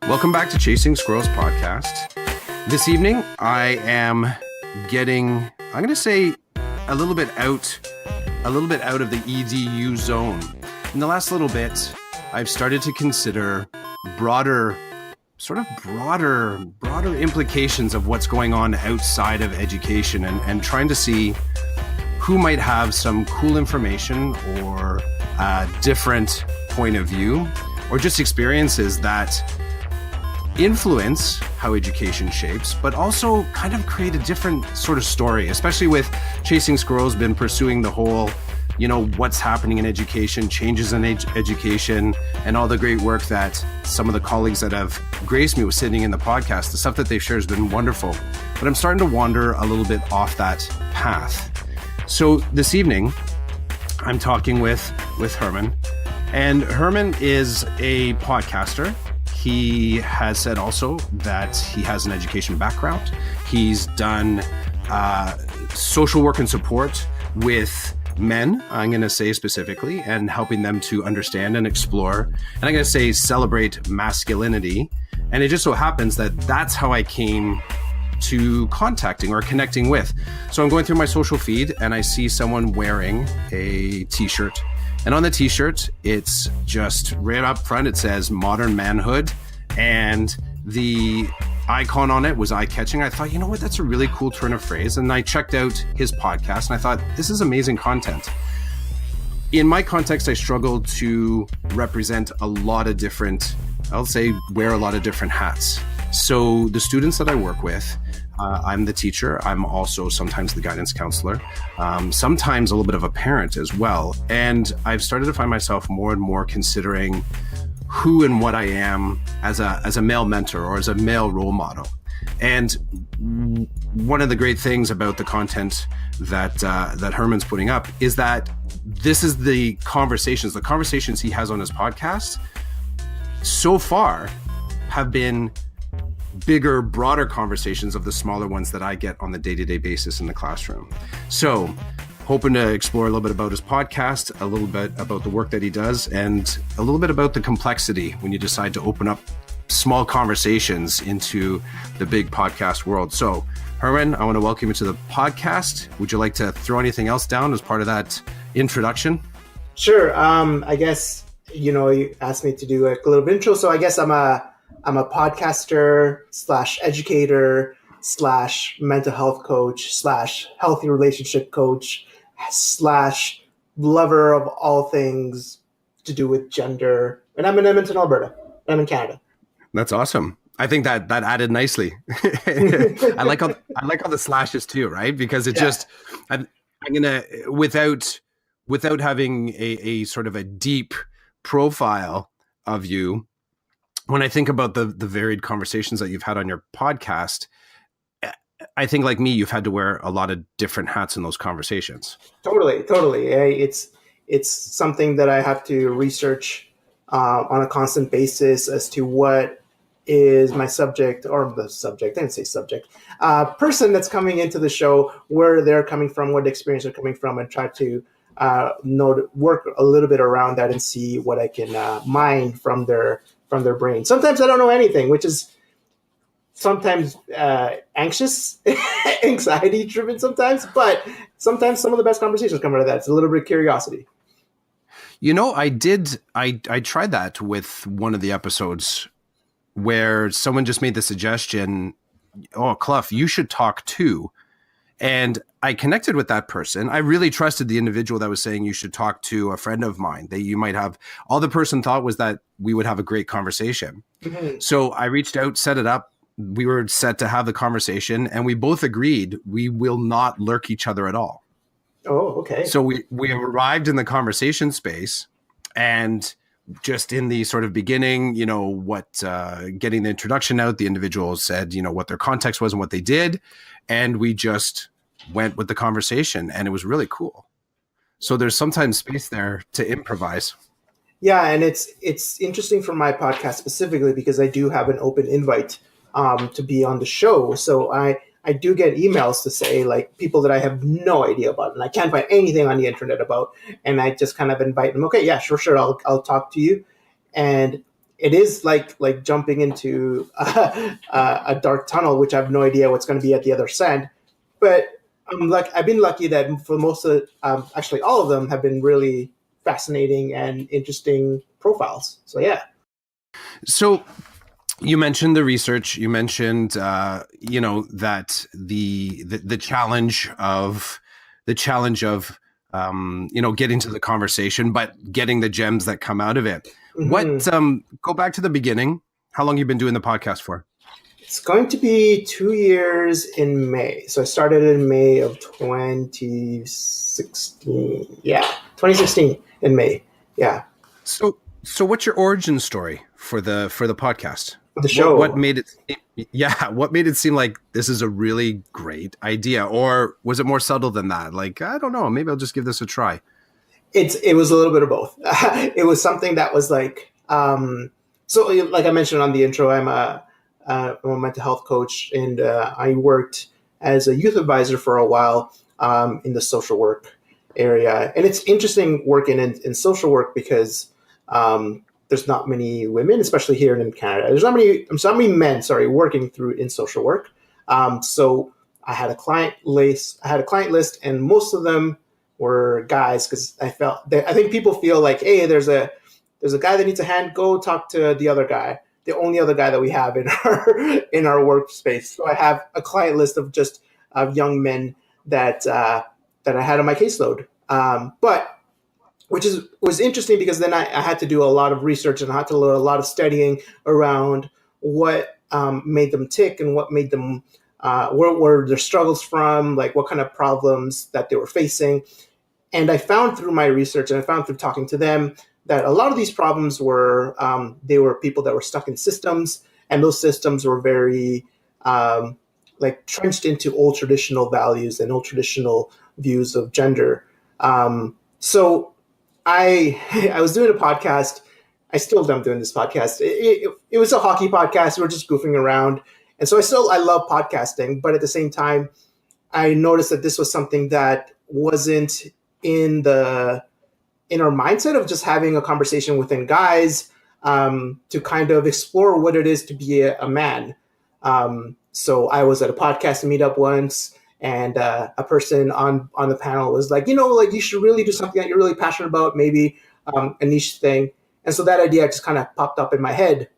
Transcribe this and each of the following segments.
Welcome back to Chasing Squirrels podcast. This evening, I am getting, I'm going to say, a little bit out of the EDU zone. In the last little bit, I've started to consider broader implications of what's going on outside of education and trying to see who might have some cool information or a different point of view or just experiences that influence how education shapes, but also kind of create a different sort of story, especially with Chasing Squirrels been pursuing the whole, what's happening in education, changes in education, and all the great work that some of the colleagues that have graced me with sitting in the podcast, the stuff that they've shared has been wonderful. But I'm starting to wander a little bit off that path. So this evening, I'm talking with Herman, and Herman is a podcaster. He has said also that he has an education background. He's done social work and support with men, I'm going to say specifically, and helping them to understand and explore, and I'm going to say celebrate masculinity. And it just so happens that that's how I came to contacting or connecting with. So I'm going through my social feed and I see someone wearing a t-shirt. And on the t-shirt, it's just right up front, it says modern manhood. And the icon on it was eye-catching. I thought, you know what, that's a really cool turn of phrase. And I checked out his podcast and I thought, this is amazing content. In my context, I struggled to represent a lot of different, wear a lot of different hats. So the students that I work with, I'm the teacher. I'm also sometimes the guidance counselor, sometimes a little bit of a parent as well. And I've started to find myself more and more considering who and what I am as a male mentor or as a male role model. And one of the great things about the content that Herman's putting up is that this is the conversations he has on his podcast so far have been bigger, broader conversations of the smaller ones that I get on the day-to-day basis in the classroom. So hoping to explore a little bit about his podcast, a little bit about the work that he does, and a little bit about the complexity when you decide to open up small conversations into the big podcast world. So Herman, I want to welcome you to the podcast. Would you like to throw anything else down as part of that introduction? Sure. I guess, you asked me to do a little bit intro. So I guess I'm a podcaster / educator / mental health coach / healthy relationship coach / lover of all things to do with gender. And I'm in Edmonton, Alberta. I'm in Canada. That's awesome. I think that added nicely. I like all the slashes too, right? Because it just, I'm gonna, without having a sort of a deep profile of you, when I think about the varied conversations that you've had on your podcast, I think like me, you've had to wear a lot of different hats in those conversations. Totally. It's something that I have to research on a constant basis as to what is my subject, or the subject, I didn't say subject, person that's coming into the show, where they're coming from, what experience they're coming from, and try to work a little bit around that and see what I can mine from their brain. Sometimes I don't know anything, which is sometimes anxious, anxiety driven sometimes, but sometimes some of the best conversations come out of that. It's a little bit of curiosity. I tried that with one of the episodes where someone just made the suggestion, oh, Clough, you should talk too. And I connected with that person. I really trusted the individual that was saying you should talk to a friend of mine that you might have. All the person thought was that we would have a great conversation. Mm-hmm. So I reached out, set it up. We were set to have the conversation and we both agreed we will not lurk each other at all. Oh, okay. So we arrived in the conversation space and just in the sort of beginning, getting the introduction out, the individual said, what their context was and what they did. And we just went with the conversation and it was really cool. So there's sometimes space there to improvise. Yeah. And it's interesting for my podcast specifically because I do have an open invite to be on the show. So I do get emails to say like people that I have no idea about and I can't find anything on the internet about. And I just kind of invite them. Okay, yeah, sure. I'll talk to you. And it is like jumping into a dark tunnel, which I have no idea what's going to be at the other side. But I've been lucky that for most of, actually all of them have been really fascinating and interesting profiles. So yeah. So you mentioned the research. You mentioned, that the challenge of getting to the conversation, but getting the gems that come out of it. Mm-hmm. What? Go back to the beginning. How long have you been doing the podcast for? It's going to be 2 years in May. So I started in May of 2016. Yeah, 2016 in May. Yeah. So what's your origin story for the podcast? The show. What made it seem like this is a really great idea, or was it more subtle than that? Like, I don't know, maybe I'll just give this a try. It was a little bit of both. It was something that was like, so like I mentioned on the intro, I'm a mental health coach, and I worked as a youth advisor for a while in the social work area. And it's interesting working in social work because there's not many women, especially here in Canada. There's not many men, working in social work. So I had a client list, and most of them were guys, because I think people feel like, hey, there's a guy that needs a hand, go talk to the other guy, the only other guy that we have in our workspace. So I have a client list of just young men that I had on my caseload. But which was interesting, because then I had to do a lot of research, and I had to do a lot of studying around what made them tick, and what made them, where were their struggles from, like what kind of problems that they were facing. And I found through my research, and I found through talking to them, that a lot of these problems were, they were people that were stuck in systems, and those systems were very trenched into old traditional values and old traditional views of gender. So I was doing a podcast. I still am doing this podcast. It was a hockey podcast. We were just goofing around. And so I love podcasting, but at the same time, I noticed that this was something that wasn't in our mindset of just having a conversation within guys, to kind of explore what it is to be a man. So I was at a podcast meetup once, and a person on the panel was like, you should really do something that you're really passionate about, maybe a niche thing. And so that idea just kind of popped up in my head.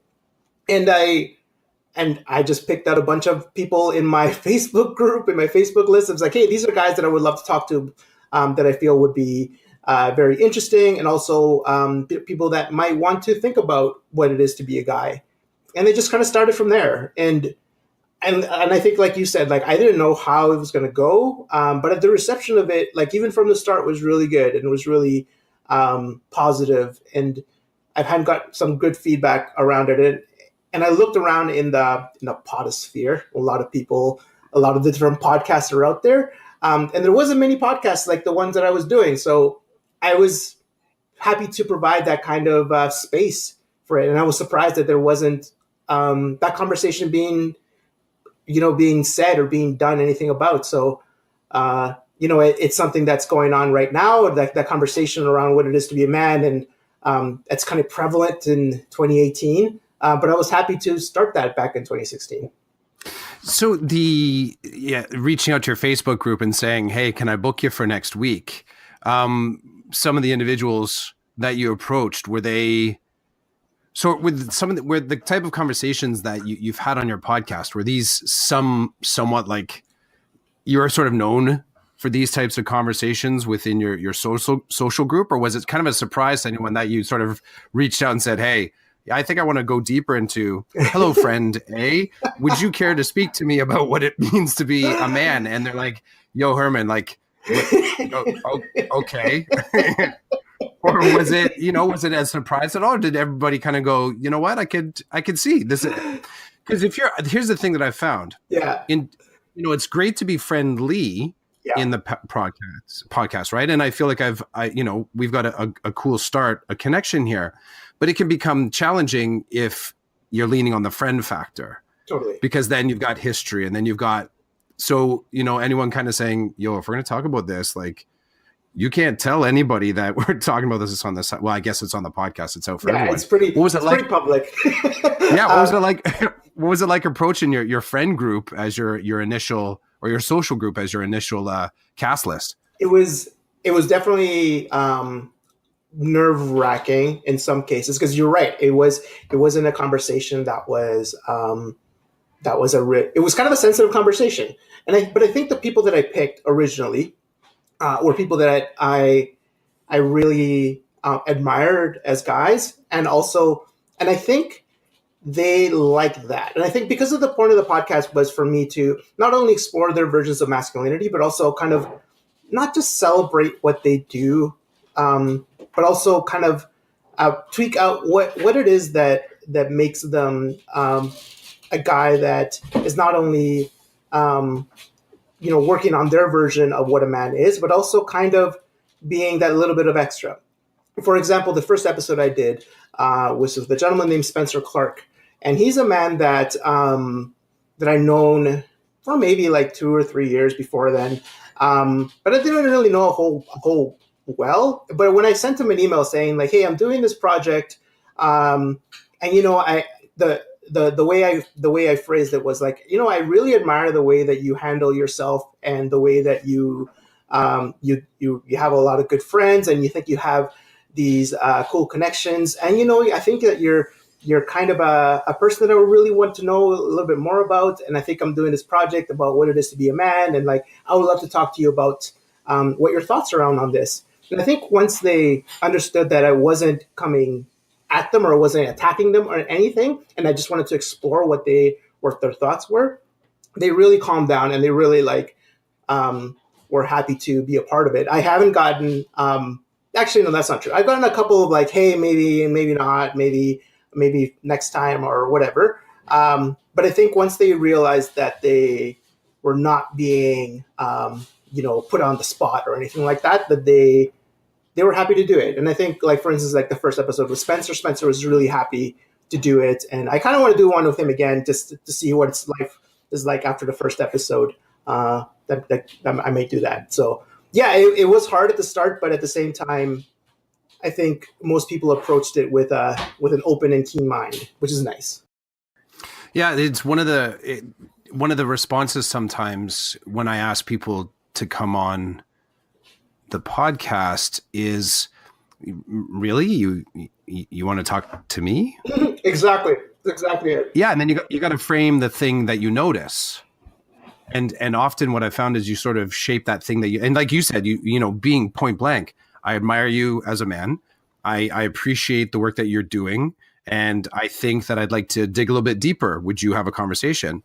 And I just picked out a bunch of people in my Facebook group, in my Facebook list. I was like, hey, these are guys that I would love to talk to, that I feel would be very interesting, and also people that might want to think about what it is to be a guy. And they just kind of started from there. And I think, like you said, like I didn't know how it was going to go, but the reception of it, like even from the start, was really good, and it was really positive. And I've got some good feedback around it. And I looked around in the podosphere. A lot of people, a lot of the different podcasts are out there, and there wasn't many podcasts like the ones that I was doing. So I was happy to provide that kind of space for it, and I was surprised that there wasn't that conversation being said or being done anything about. So, it's something that's going on right now, that conversation around what it is to be a man. And it's kind of prevalent in 2018. But I was happy to start that back in 2016. So reaching out to your Facebook group and saying, hey, can I book you for next week? Some of the individuals that you approached, were they... So with were the type of conversations that you've had on your podcast, were these somewhat like you're sort of known for these types of conversations within your social group, or was it kind of a surprise to anyone that you sort of reached out and said, hey, I think I want to go deeper into, hello, friend A, would you care to speak to me about what it means to be a man? And they're like, yo, Herman, like, okay. Or was it a surprise at all? Or did everybody kind of go, you know what, I could see this? Because here's the thing that I've found. Yeah. It's great to be friendly in the podcast, right? And I feel like we've got a cool start, a connection here, but it can become challenging if you're leaning on the friend factor. Totally. Because then you've got history, and then you've got, anyone kind of saying, yo, if we're going to talk about this, like, You can't tell anybody that we're talking about this on the side. Well, I guess it's on the podcast. It's out for everyone. It's pretty. What was it like? Pretty public. Yeah. What was it like? What was it like approaching your friend group as your initial, or your social group as your initial cast list? It was definitely nerve wracking in some cases, because you're right. It wasn't a conversation that was it was kind of a sensitive conversation. But I think the people that I picked originally were people that I really admired as guys, and I think they like that. And I think because of the point of the podcast was for me to not only explore their versions of masculinity, but also kind of not just celebrate what they do, but also kind of tweak out what it is that makes them a guy that is not only working on their version of what a man is, but also kind of being that little bit of extra. For example, the first episode I did was with a gentleman named Spencer Clark, and he's a man that I've known for maybe like 2 or 3 years before then, but I didn't really know a whole well. But when I sent him an email saying like, "Hey, I'm doing this project," and the way I phrased it was like, I really admire the way that you handle yourself, and the way that you have a lot of good friends, and you think you have these cool connections, and I think that you're kind of a person that I really want to know a little bit more about, and I think I'm doing this project about what it is to be a man, and like I would love to talk to you about what your thoughts are on this. And I think once they understood that I wasn't coming at them or wasn't attacking them or anything, and I just wanted to explore what their thoughts were, they really calmed down, and they really were happy to be a part of it. I haven't gotten actually, no, that's not true. I've gotten a couple of like, hey, maybe not, maybe next time or whatever. But I think once they realized that they were not being put on the spot or anything like that, that they were happy to do it. And I think, like, for instance, like the first episode with Spencer. Spencer was really happy to do it. And I kind of want to do one with him again, just to see what it's like after the first episode. That I may do that. So yeah, it was hard at the start, but at the same time, I think most people approached it with an open and keen mind, which is nice. Yeah, it's one of the responses sometimes when I ask people to come on the podcast is, really, you want to talk to me? Exactly it. Yeah, and then you got to frame the thing that you notice, and often what I found is you sort of shape that thing that you, and like you said, you being point blank, I admire you as a man. I appreciate the work that you're doing, and I think that I'd like to dig a little bit deeper. Would you have a conversation?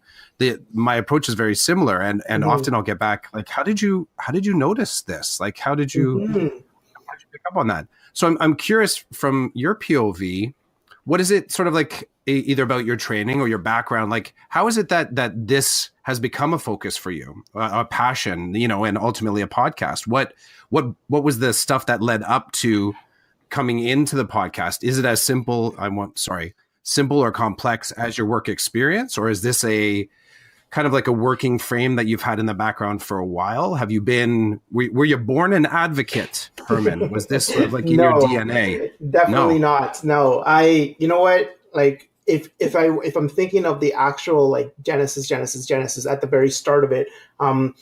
My approach is very similar, and often I'll get back like, how did you notice this? Like, how did you pick up on that? So I'm curious from your POV, what is it sort of like, either about your training or your background? Like, how is it that this has become a focus for you, a passion, and ultimately a podcast? What was the stuff that led up to coming into the podcast? Is it as simple or complex as your work experience? Or is this a kind of like a working frame that you've had in the background for a while? Were you born an advocate, Herman? Was this sort of like in your DNA? Definitely not. No, you know what? Like, if I'm thinking of the actual like Genesis at the very start of it, I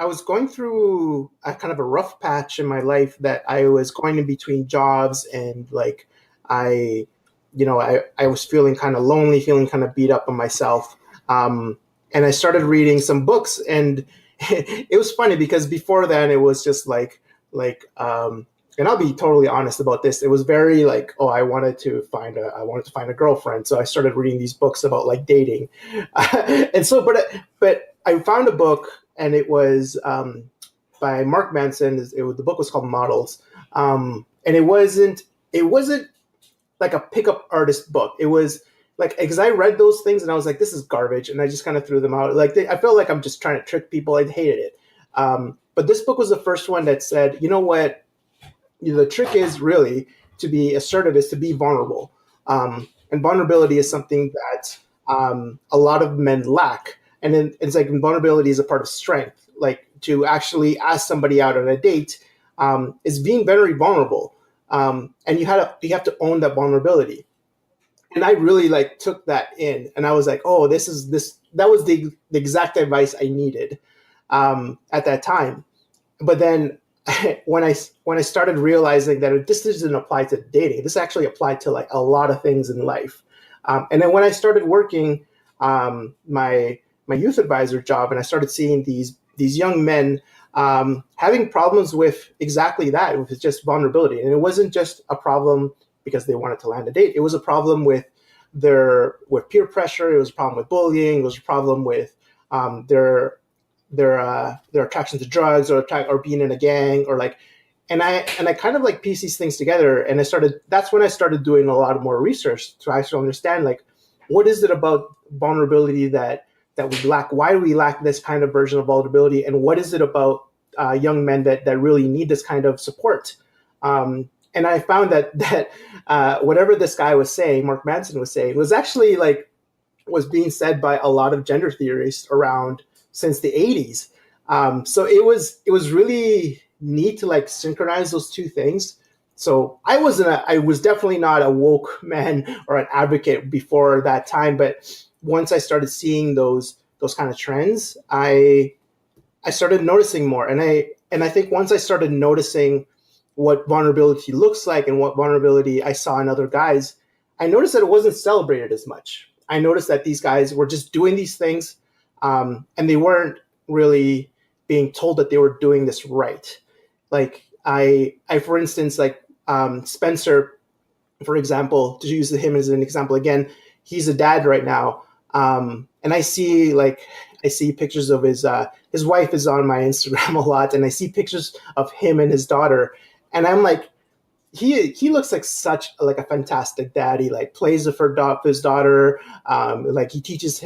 was going through a kind of a rough patch in my life, that I was going in between jobs, and like I was feeling kind of lonely, feeling kind of beat up on myself. And I started reading some books, and it was funny because before then it was just like, and I'll be totally honest about this. It was very like, oh, I wanted to find a girlfriend. So I started reading these books about like dating. And so, but I found a book, and it was by Mark Manson. The book was called Models. And it wasn't like a pickup artist book. It was like, because I read those things and I was like, this is garbage. And I just kind of threw them out. Like, I felt like I'm just trying to trick people. I hated it. But this book was the first one that said, you know what? The trick is really to be assertive, is to be vulnerable. And vulnerability is something that a lot of men lack. And then it's like vulnerability is a part of strength. Like to actually ask somebody out on a date is being very vulnerable, and you have to own that vulnerability. And I really like took that in, and I was like, oh, that was the exact advice I needed at that time. But then when I started realizing that this doesn't apply to dating, this actually applied to like a lot of things in life. And then when I started working my youth advisor job, and I started seeing these young men having problems with exactly that, with just vulnerability. And it wasn't just a problem because they wanted to land a date. It was a problem with peer pressure. It was a problem with bullying. It was a problem with their attraction to drugs, or being in a gang, or like, and I kind of like piece these things together. And that's when I started doing a lot more research to actually understand, like, what is it about vulnerability that we lack? Why do we lack this kind of version of vulnerability? And what is it about young men that really need this kind of support? And I found that whatever this guy was saying, Mark Manson was saying, was actually was being said by a lot of gender theorists around since the 80s. So it was really neat to like synchronize those two things. So I was definitely not a woke man or an advocate before that time, but once I started seeing those kind of trends, I started noticing more. And I think once I started noticing what vulnerability looks like and what vulnerability I saw in other guys, I noticed that it wasn't celebrated as much. I noticed that these guys were just doing these things, and they weren't really being told that they were doing this right. Like I for instance, like Spencer, for example, to use him as an example again, he's a dad right now, and I see pictures of his wife is on my Instagram a lot, and I see pictures of him and his daughter, and I'm like, he looks like such like a fantastic dad. He like plays with his daughter, like he teaches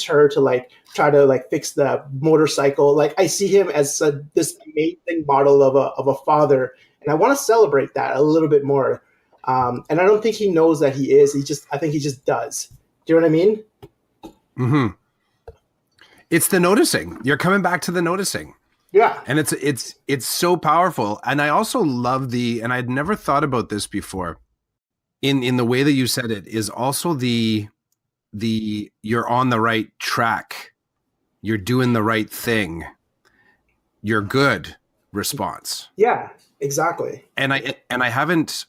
her to like try to like fix the motorcycle. Like I see him as this amazing model of a father, and I want to celebrate that a little bit more. And I don't think he knows that he is. I think he just does. Do you know what I mean? Mm-hmm. It's the noticing. You're coming back to the noticing. Yeah. And it's so powerful. And I also love and I'd never thought about this before in the way that you said it, is also the you're on the right track. You're doing the right thing. You're good response. Yeah, exactly. And I haven't,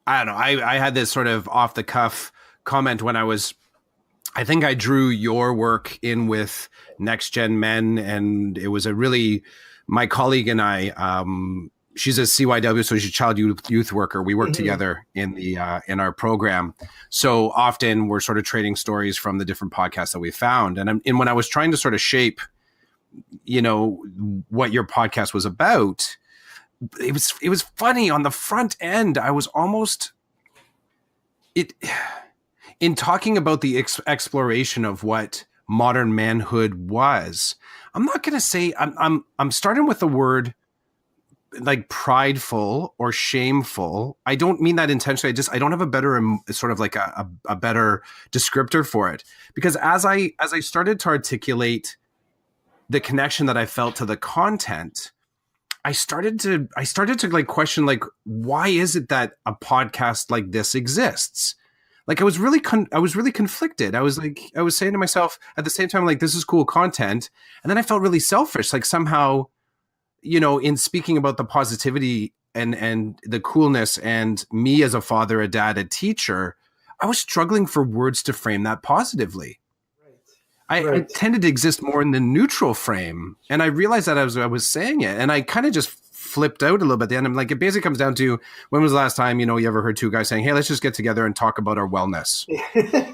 I don't know. I had this sort of off the cuff comment when I think I drew your work in with Next Gen Men, and it was my colleague and I, she's a CYW, so she's a child youth worker. We work mm-hmm. together in our program. So often we're sort of trading stories from the different podcasts that we found. And when I was trying to sort of shape, what your podcast was about, it was funny on the front end. I was almost in talking about the exploration of what modern manhood was. I'm not going to say I'm starting with the word like prideful or shameful. I don't mean that intentionally. I don't have a better sort of like a better descriptor for it, because as I started to articulate the connection that I felt to the content, I started to like question, like, why is it that a podcast like this exists? Like I was really conflicted. I was saying to myself at the same time, like, this is cool content. And then I felt really selfish, like somehow, in speaking about the positivity and the coolness and me as a father, a dad, a teacher, I was struggling for words to frame that positively. Right. I tended to exist more in the neutral frame. And I realized that I was saying it, and I kind of just flipped out a little bit at the end. I'm like, it basically comes down to, when was the last time, you ever heard two guys saying, hey, let's just get together and talk about our wellness.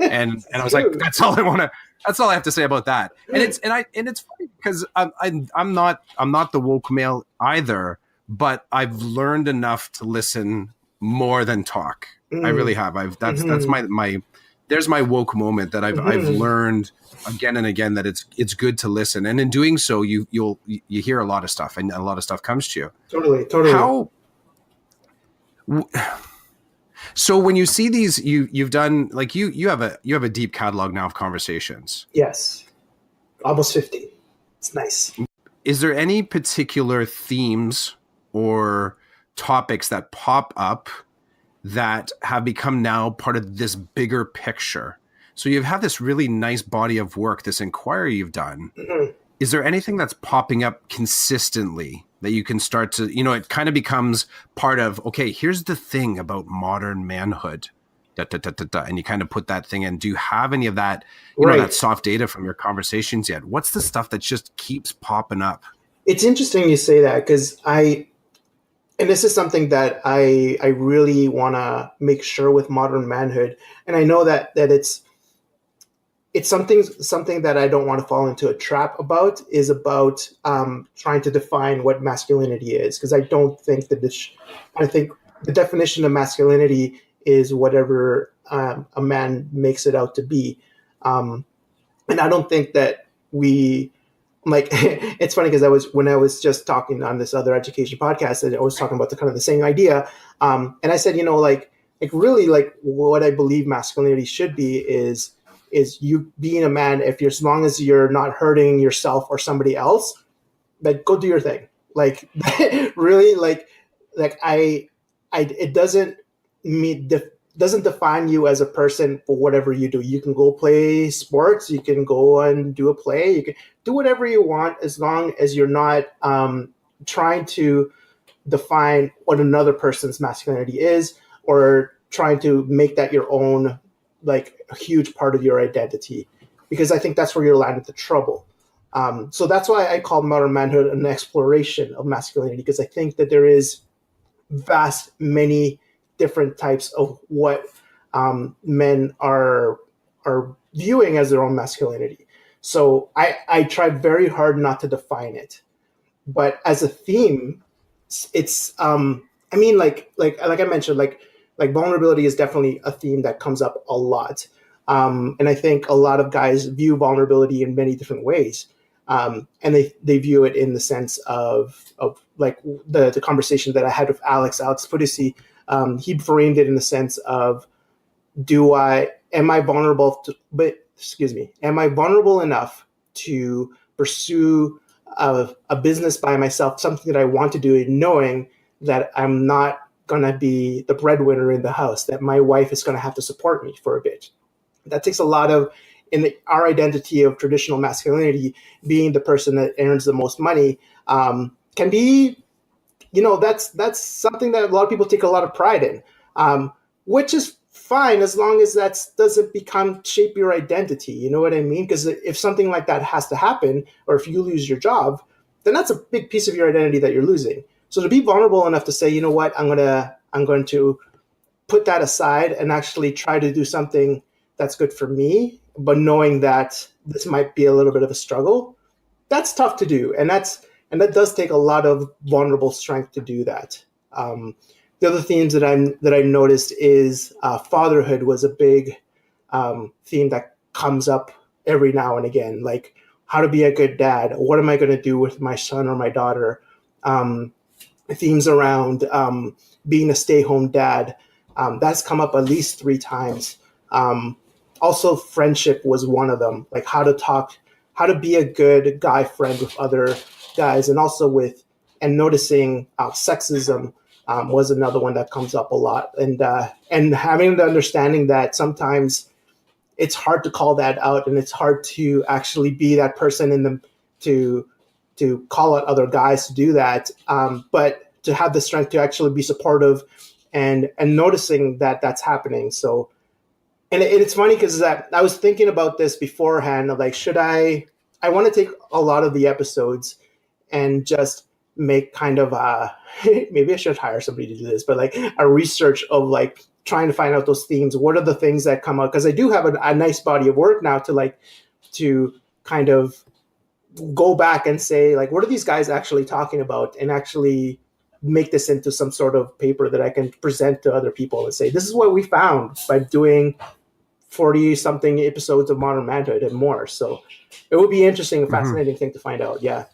and I was like, that's all I have to say about that. And it's funny because I'm not the woke male either, but I've learned enough to listen more than talk. I really have. That's my there's my woke moment that I've learned again and again that it's good to listen, and in doing so, you hear a lot of stuff, and a lot of stuff comes to you. Totally. So when you see these, you've done, like, you have a deep catalog now of conversations. Yes, almost 50. It's nice. is there any particular themes or topics that pop up that have become now part of this bigger picture? So you've had this really nice body of work, this inquiry you've done. Mhm. Is there anything that's popping up consistently that you can start to, it kind of becomes part of, okay, here's the thing about modern manhood, and you kind of put that thing in. Do you have any of that, that soft data from your conversations yet? What's the stuff that just keeps popping up? It's interesting you say that, because and this is something that I really want to make sure with modern manhood. And I know that it's something that I don't want to fall into a trap about, is about trying to define what masculinity is, because I don't think I think the definition of masculinity is whatever a man makes it out to be, and I don't think that we like. It's funny because when I was just talking on this other education podcast, and I was talking about the same idea, and I said, like really, like what I believe masculinity should be is you being a man, as long as you're not hurting yourself or somebody else, like go do your thing. Like really, like it doesn't define you as a person for whatever you do. You can go play sports, you can go and do a play, you can do whatever you want, as long as you're not trying to define what another person's masculinity is, or trying to make that your own, like a huge part of your identity, because I think that's where you're landing the trouble. So that's why I call modern manhood an exploration of masculinity, because I think that there is many different types of what men are viewing as their own masculinity. So I tried very hard not to define it, but as a theme, it's I mean, like I mentioned, like vulnerability is definitely a theme that comes up a lot. And I think a lot of guys view vulnerability in many different ways. And they view it in the sense of like the conversation that I had with Alex Pudici. He framed it in the sense of, am I vulnerable enough to pursue a business by myself, something that I want to do, knowing that I'm not going to be the breadwinner in the house, that my wife is going to have to support me for a bit. That takes a lot of, our identity of traditional masculinity, being the person that earns the most money, can be, that's something that a lot of people take a lot of pride in, which is fine as long as that doesn't shape your identity. You know what I mean? Because if something like that has to happen, or if you lose your job, then that's a big piece of your identity that you're losing. So to be vulnerable enough to say, you know what, I'm going to put that aside and actually try to do something that's good for me, but knowing that this might be a little bit of a struggle, that's tough to do. And that does take a lot of vulnerable strength to do that. The other themes that I noticed is fatherhood was a big theme that comes up every now and again, like how to be a good dad. What am I going to do with my son or my daughter? Themes around being a stay-home dad. That's come up at least 3 times. Also, friendship was one of them, like how to be a good guy friend with other guys, and also noticing sexism was another one that comes up a lot. And having the understanding that sometimes it's hard to call that out, and it's hard to actually be that person to call out other guys to do that, but to have the strength to actually be supportive and noticing that that's happening. So, and it's funny because I was thinking about this beforehand of like, I want to take a lot of the episodes and just make kind of maybe I should hire somebody to do this, but like a research of like trying to find out those themes. What are the things that come up? Because I do have a nice body of work now to kind of go back and say, like, what are these guys actually talking about, and actually make this into some sort of paper that I can present to other people and say, this is what we found by doing 40 something episodes of Modern Manhood and more. So it would be interesting, a fascinating thing to find out. Yeah.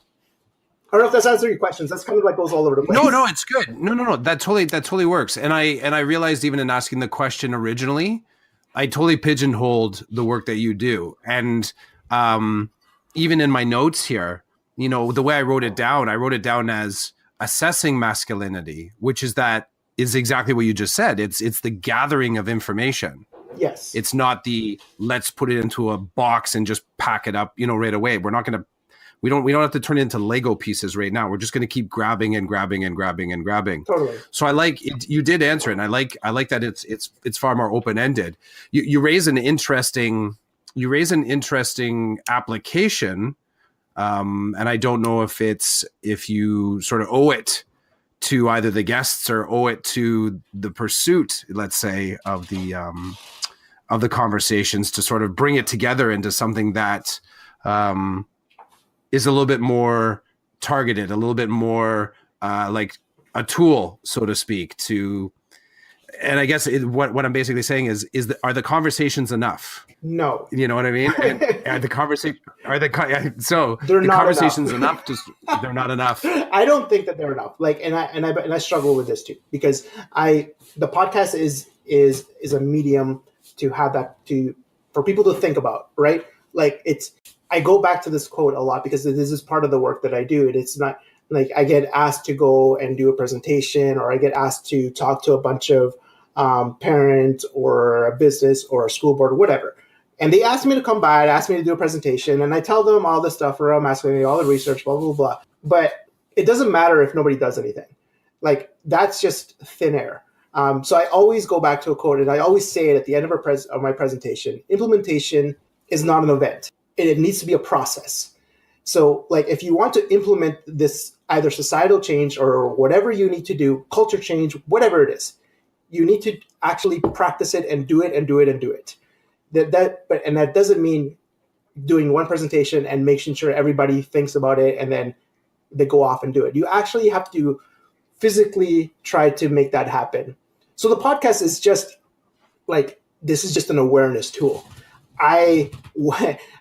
I don't know if that's answering your questions. That's kind of like goes all over the place. No, it's good. No. That totally works. And I realized even in asking the question originally, I totally pigeonholed the work that you do. And even in my notes here, the way I wrote it down as assessing masculinity, which is exactly what you just said. It's the gathering of information. Yes. It's not the let's put it into a box and just pack it up, right away. We don't have to turn it into Lego pieces right now. We're just going to keep grabbing and grabbing and grabbing and grabbing. Totally. So I like it. You did answer it. And I like that it's far more open-ended. You raise an interesting application. And I don't know if you sort of owe it to either the guests or owe it to the pursuit, let's say, of the conversations to sort of bring it together into something that is a little bit more targeted, a little bit more like a tool, so to speak. And I guess what I'm basically saying is are the conversations enough? No. You know what I mean? And the conversation so they're the not conversations enough. They're not enough. I don't think that they're enough. Like, and I struggle with this too, because the podcast is a medium to have that for people to think about, right? Like I go back to this quote a lot because this is part of the work that I do. And it's not like I get asked to go and do a presentation, or I get asked to talk to a bunch of parents or a business or a school board or whatever. And they ask me to come by, ask me to do a presentation, and I tell them all the stuff around masculinity, all the research, blah, blah, blah. But it doesn't matter if nobody does anything. Like, that's just thin air. So I always go back to a quote, and I always say it at the end of my presentation. Implementation is not an event. It needs to be a process. So, like, if you want to implement this, either societal change or whatever you need to do, culture change, whatever it is, you need to actually practice it and do it and do it and do it. And that doesn't mean doing one presentation and making sure everybody thinks about it and then they go off and do it. You actually have to physically try to make that happen. So the podcast is just like, this is just an awareness tool. I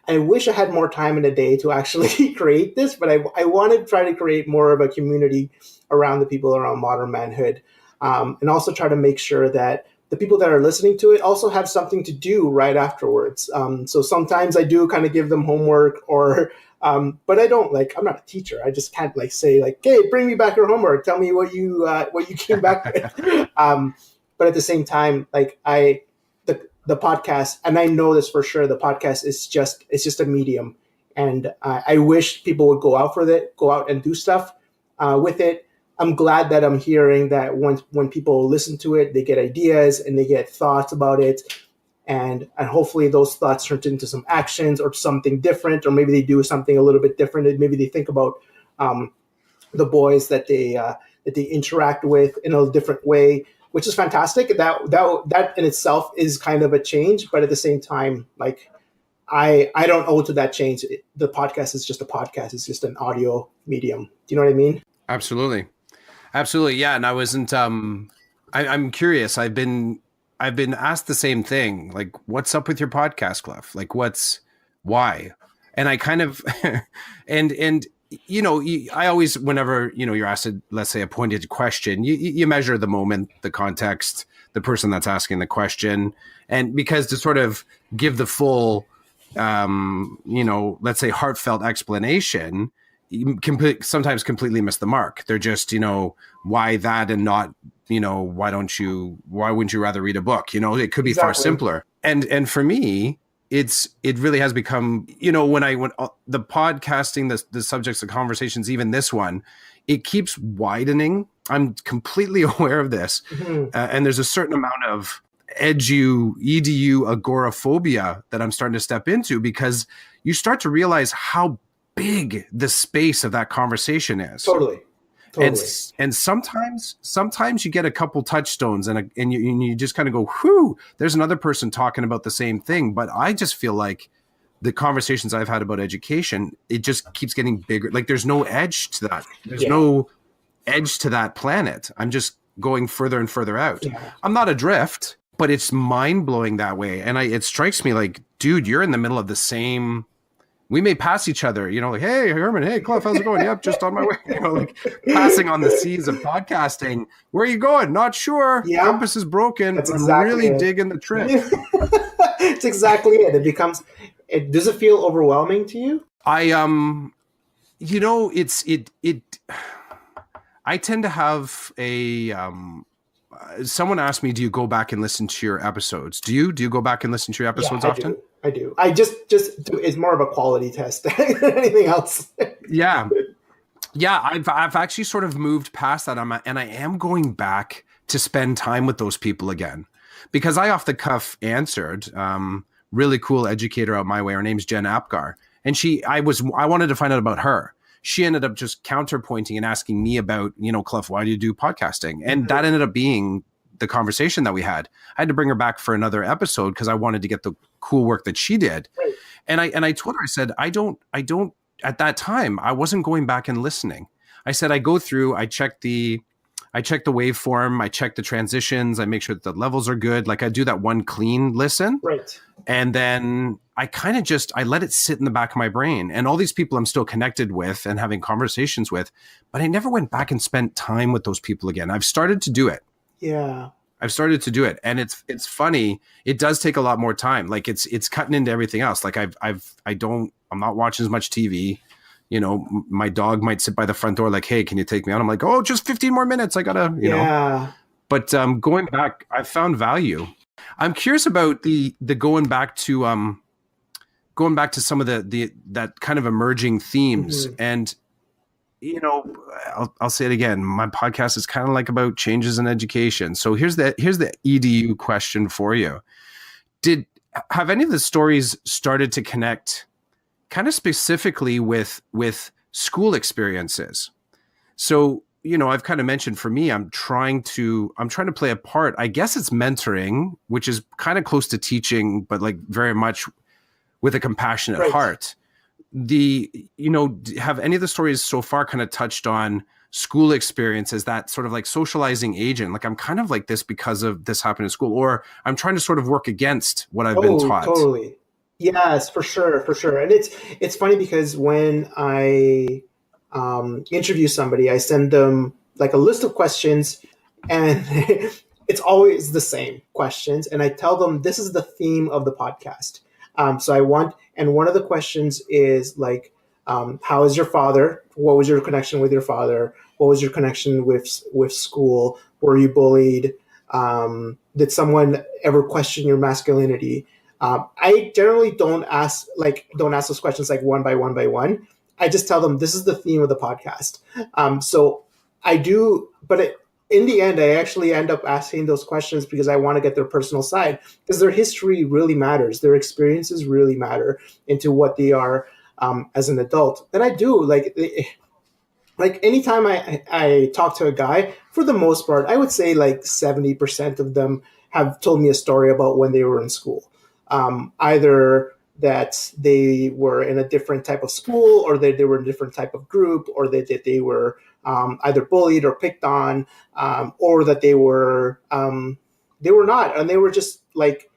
wish I had more time in a day to actually create this, but I want to try to create more of a community around the people around modern manhood, and also try to make sure that the people that are listening to it also have something to do right afterwards. So sometimes I do kind of give them homework, but I don't I'm not a teacher. I just can't say hey, bring me back your homework. Tell me what you came back with. But at the same time, the podcast, and I know this for sure, the podcast is just a medium. And I wish people would go out and do stuff with it. I'm glad that I'm hearing that when people listen to it, they get ideas and they get thoughts about it. And hopefully those thoughts turn into some actions or something different, or maybe they do something a little bit different. And maybe they think about the boys that they interact with in a different way, which is fantastic. That in itself is kind of a change, but at the same time, I don't owe to that change. The podcast is just a podcast. It's just an audio medium. Do you know what I mean? Absolutely. Yeah. And I wasn't, I'm curious. I've been asked the same thing. Like, what's up with your podcast, Cliff? Why? And I kind of, and I always, whenever, you're asked, let's say, a pointed question, you measure the moment, the context, the person that's asking the question. And because to sort of give the full, let's say, heartfelt explanation, you sometimes completely miss the mark. They're just, why that and not, why wouldn't you rather read a book? It could be Exactly. far simpler. And for me, it really has become, when the podcasting, the subjects of conversations, even this one, it keeps widening. I'm completely aware of this. Mm-hmm. And there's a certain amount of edu agoraphobia that I'm starting to step into, because you start to realize how big the space of that conversation is. Totally. And sometimes you get a couple touchstones and you just kind of go, whew, there's another person talking about the same thing. But I just feel like the conversations I've had about education, it just keeps getting bigger. Like, there's no edge to that. There's no edge to that planet. I'm just going further and further out. Yeah. I'm not adrift, but it's mind blowing that way. And it strikes me like, dude, you're in the middle of the same. We may pass each other, hey, Herman, hey, Cliff, how's it going? Yep, just on my way. Passing on the seas of podcasting. Where are you going? Not sure. Yeah. Compass is broken. That's exactly really digging the trip. It's exactly it. Does it feel overwhelming to you? I It I tend to have a someone asked me, do you go back and listen to your episodes? Do you go back and listen to your Yeah, episodes I often? do. I do. I just do, it's more of a quality test than anything else. Yeah. Yeah, I've actually sort of moved past that. And I am going back to spend time with those people again, because I off the cuff answered, really cool educator out my way. Her name's Jen Apgar, and I wanted to find out about her. She ended up just counterpointing and asking me about, Cliff, why do you do podcasting? And that ended up being the conversation that we had. I had to bring her back for another episode because I wanted to get the cool work that she did. Right. And I told her, I said, I don't at that time, I wasn't going back and listening. I said, I go through, I check the waveform, I check the transitions, I make sure that the levels are good. Like I do that one clean listen. Right. And then I kind of I let it sit in the back of my brain. And all these people I'm still connected with and having conversations with, but I never went back and spent time with those people again. I've started to do it. Yeah. I've started to do it, and it's funny. It does take a lot more time. Like it's cutting into everything else. Like I'm not watching as much TV. My dog might sit by the front door like, hey, can you take me out? I'm like, oh, just 15 more minutes. I gotta, Yeah. But going back, I found value. I'm curious about the going back to some of that kind of emerging themes. And I'll say it again. My podcast is kind of like about changes in education. So here's the EDU question for you. Have any of the stories started to connect kind of specifically with school experiences? So, I've kind of mentioned, for me, I'm trying to play a part. I guess it's mentoring, which is kind of close to teaching, but like very much with a compassionate Right. heart. Have any of the stories so far kind of touched on school experiences, that sort of like socializing agent? Like I'm kind of like this because of this happened in school, or I'm trying to sort of work against what I've been taught. Totally. Yes, for sure, for sure. And it's funny because when I interview somebody, I send them like a list of questions, and it's always the same questions. And I tell them this is the theme of the podcast. And one of the questions is like, how is your father? What was your connection with your father? What was your connection with school? Were you bullied? Did someone ever question your masculinity? I generally don't ask those questions like one by one. I just tell them this is the theme of the podcast. So I do, but in the end, I actually end up asking those questions because I want to get their personal side, because their history really matters. Their experiences really matter into what they are as an adult. And I do like anytime I talk to a guy, for the most part, I would say like 70% of them have told me a story about when they were in school. Either that they were in a different type of school, or they were in a different type of group, or that they were either bullied or picked on, or that they were not, and they were just like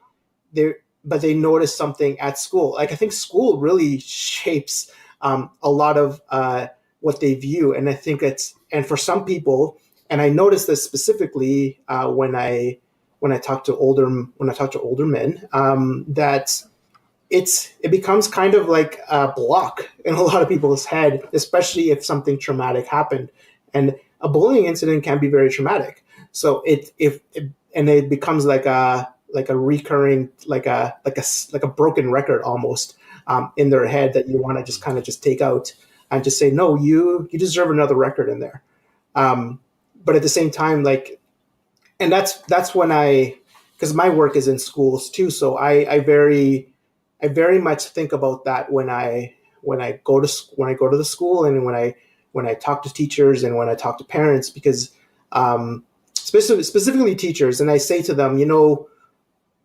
but they noticed something at school. Like I think school really shapes a lot of what they view, and I think and for some people, and I noticed this specifically when I talk to older men, that it becomes kind of like a block in a lot of people's head, especially if something traumatic happened. And a bullying incident can be very traumatic. So it becomes like a recurring, like a broken record almost in their head that you want to just kind of just take out and just say, no, you deserve another record in there. But at the same time, and that's when because my work is in schools too. So I very much think about that when I go to the school, and when I talk to teachers and when I talk to parents, because specifically teachers, and I say to them,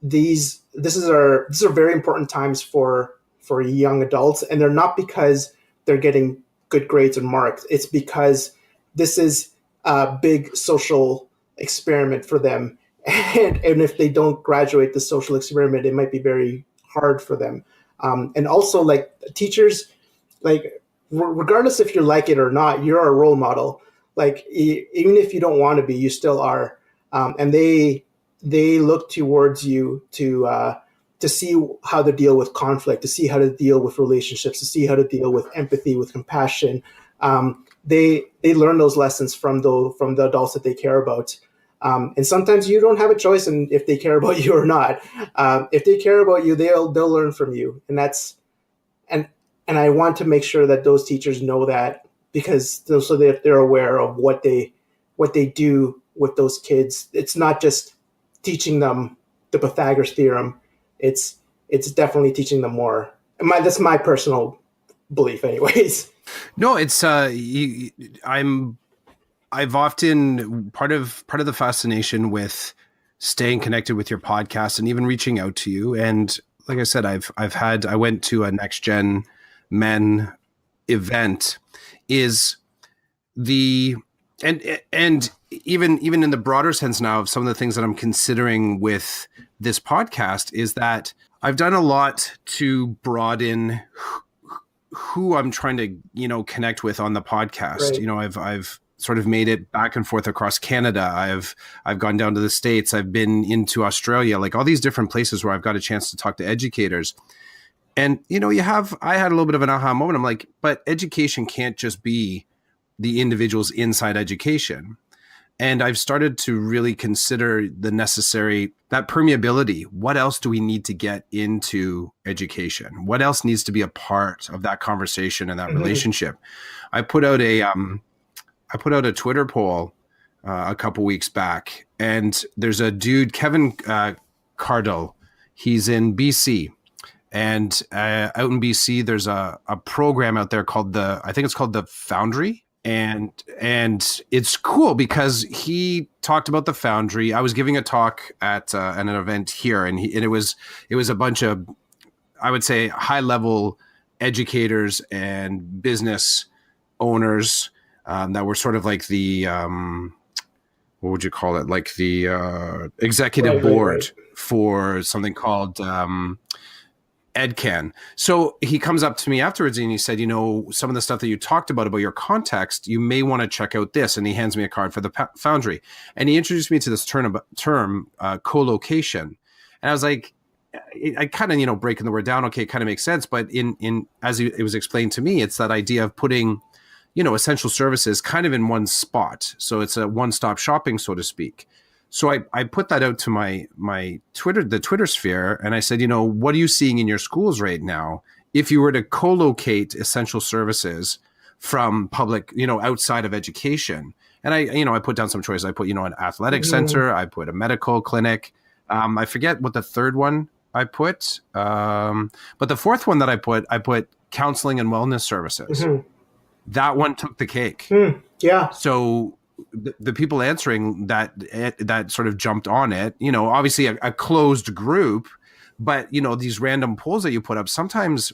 these are very important times for young adults, and they're not because they're getting good grades and marks. It's because this is a big social experiment for them, and if they don't graduate the social experiment, it might be very hard for them. And also, like teachers, like regardless if you like it or not, you're a role model. Like even if you don't want to be, you still are. And they look towards you to to see how to deal with conflict, to see how to deal with relationships, to see how to deal with empathy, with compassion. They learn those lessons from the adults that they care about. And sometimes you don't have a choice in if they care about you or not. If they care about you, they'll learn from you, and and I want to make sure that those teachers know that, because so they're aware of what they do with those kids. It's not just teaching them the Pythagoras theorem. It's definitely teaching them more. That's my personal belief, anyways. No, it's I've often part of the fascination with staying connected with your podcast and even reaching out to you. And like I said, I went to a Next Gen Men event, is the and even in the broader sense now of some of the things that I'm considering with this podcast is that I've done a lot to broaden who I'm trying to, connect with on the podcast. Right. I've sort of made it back and forth across Canada. I've gone down to the States. I've been into Australia, like all these different places where I've got a chance to talk to educators. And, I had a little bit of an aha moment. I'm like, but education can't just be the individuals inside education. And I've started to really consider that permeability. What else do we need to get into education? What else needs to be a part of that conversation and that Mm-hmm. relationship? I put out a Twitter poll a couple weeks back, and there's a dude, Kevin Cardle. He's in BC, and out in BC, there's a program out there called I think it's called the Foundry. And it's cool because he talked about the Foundry. I was giving a talk at an event here, and it was a bunch of, I would say, high level educators and business owners that were sort of like the what would you call it? Like the executive board for something called EdCan. So he comes up to me afterwards and he said, some of the stuff that you talked about your context, you may want to check out this. And he hands me a card for the Foundry. And he introduced me to this term colocation. And I was like, I kind of, breaking the word down. Okay, it kind of makes sense. But in as it was explained to me, it's that idea of putting, essential services kind of in one spot. So it's a one-stop shopping, so to speak. So I put that out to my the Twitter sphere, and I said, what are you seeing in your schools right now? If you were to co-locate essential services from public, outside of education, and I put down some choices. I put, an athletic center. I put a medical clinic. I forget what the third one I put, but the fourth one that I put counseling and wellness services. Mm-hmm. That one took the cake. Yeah. So the people answering that sort of jumped on it, obviously a closed group, but these random polls that you put up, sometimes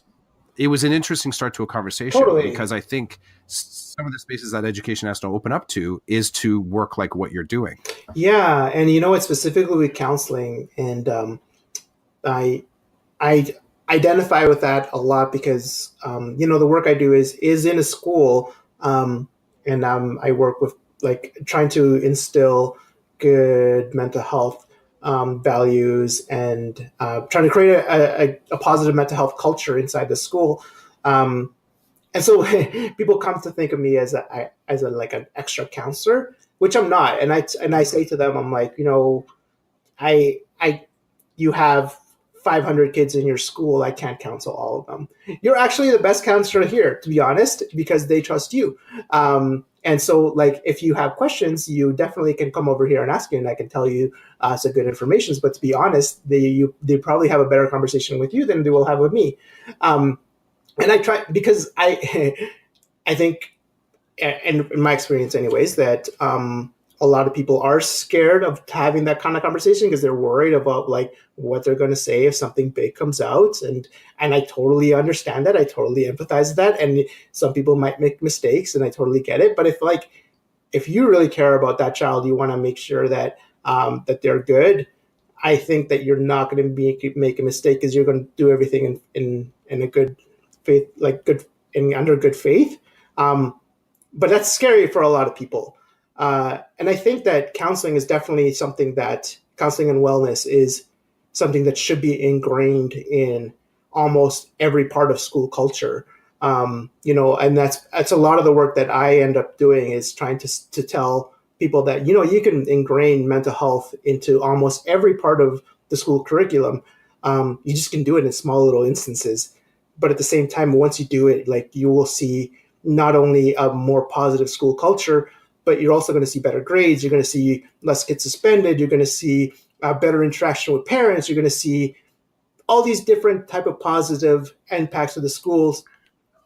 it was an interesting start to a conversation. Totally. Because I think some of the spaces that education has to open up to is to work like what you're doing. Yeah. And it's specifically with counseling, and I identify with that a lot because, the work I do is in a school, and I work with trying to instill good mental health values, and trying to create a positive mental health culture inside the school. And so people come to think of me as like an extra counselor, which I'm not. And I say to them, I'm like, you have 500 kids in your school. I can't counsel all of them. You're actually the best counselor here, to be honest, because they trust you. And so, if you have questions, you definitely can come over here and ask me, and I can tell you some good information. But to be honest, they probably have a better conversation with you than they will have with me. And I try, because I think, and in my experience anyways, that a lot of people are scared of having that kind of conversation because they're worried about what they're going to say if something big comes out. And I totally understand that. I totally empathize with that. And some people might make mistakes, and I totally get it. But if you really care about that child, you want to make sure that that they're good. I think that you're not going to make a mistake because you're going to do everything in a good faith, under good faith. But that's scary for a lot of people. And I think that counseling is definitely something that counseling and wellness is something that should be ingrained in almost every part of school culture. And that's a lot of the work that I end up doing, is trying to tell people that, you can ingrain mental health into almost every part of the school curriculum. You just can do it in small little instances. But at the same time, once you do it, like, you will see not only a more positive school culture, but you're also going to see better grades. You're going to see less kids suspended. You're going to see better interaction with parents. You're going to see all these different type of positive impacts of the schools.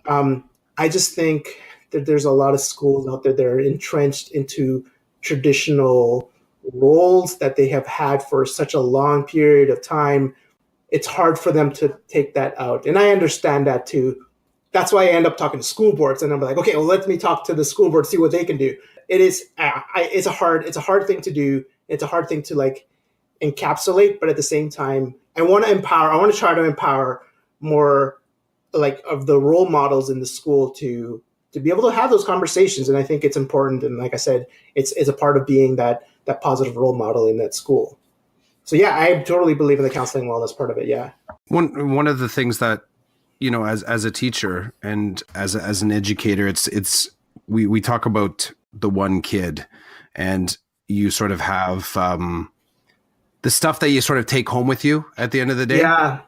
I just think that there's a lot of schools out there that are entrenched into traditional roles that they have had for such a long period of time. It's hard for them to take that out. And I understand that too. That's why I end up talking to school boards, and I'm like, okay, well, let me talk to the school board, see what they can do. It's a hard thing to do. It's a hard thing to like encapsulate, but at the same time, I want to try to empower more like of the role models in the school to be able to have those conversations. And I think it's important. And like I said, it's a part of being that positive role model in that school. So yeah, I totally believe in the counseling wellness part of it. Yeah. One of the things that, as a teacher and as an educator, we talk about the one kid, and you sort of have the stuff that you sort of take home with you at the end of the day. Yeah.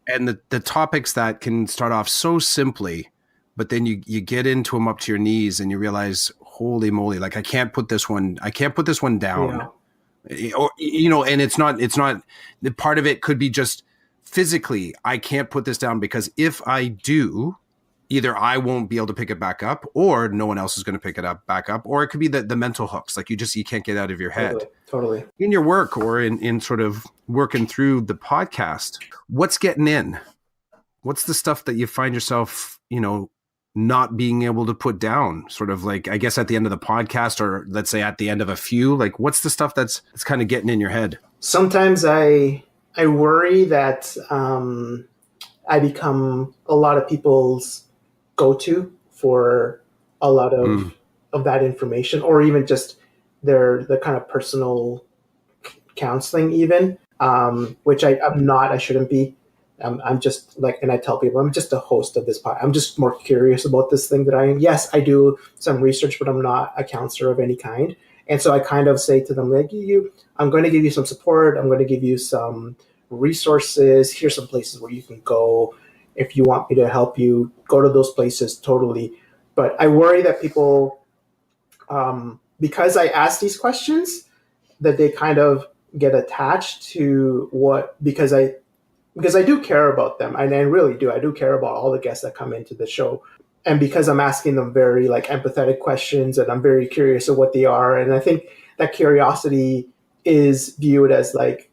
And the topics that can start off so simply, but then you get into them up to your knees and you realize, holy moly, like I can't put this one down. Yeah. Or, and it's not the part of it could be just physically, I can't put this down because if I do, either I won't be able to pick it back up, or no one else is going to pick it back up, or it could be the mental hooks. Like you can't get out of your head. Totally. In your work, or in sort of working through the podcast, what's getting in? What's the stuff that you find yourself, not being able to put down, sort of like, I guess at the end of the podcast, or let's say at the end of a few, like what's the stuff that's kind of getting in your head? Sometimes I worry that I become a lot of people's go-to for a lot of that information, or even just the kind of personal counseling even, which I'm not, I shouldn't be. I'm just like, and I tell people, I'm just a host of this podcast. I'm just more curious about this thing that I am. Yes, I do some research, but I'm not a counselor of any kind. And so I kind of say to them, like, I'm going to give you some support. I'm going to give you some resources. Here's some places where you can go. If you want me to help you, go to those places, totally. But I worry that people, because I ask these questions, that they kind of get attached to because I do care about them, and I really do. I do care about all the guests that come into the show. And because I'm asking them very like empathetic questions, and I'm very curious of what they are. And I think that curiosity is viewed as like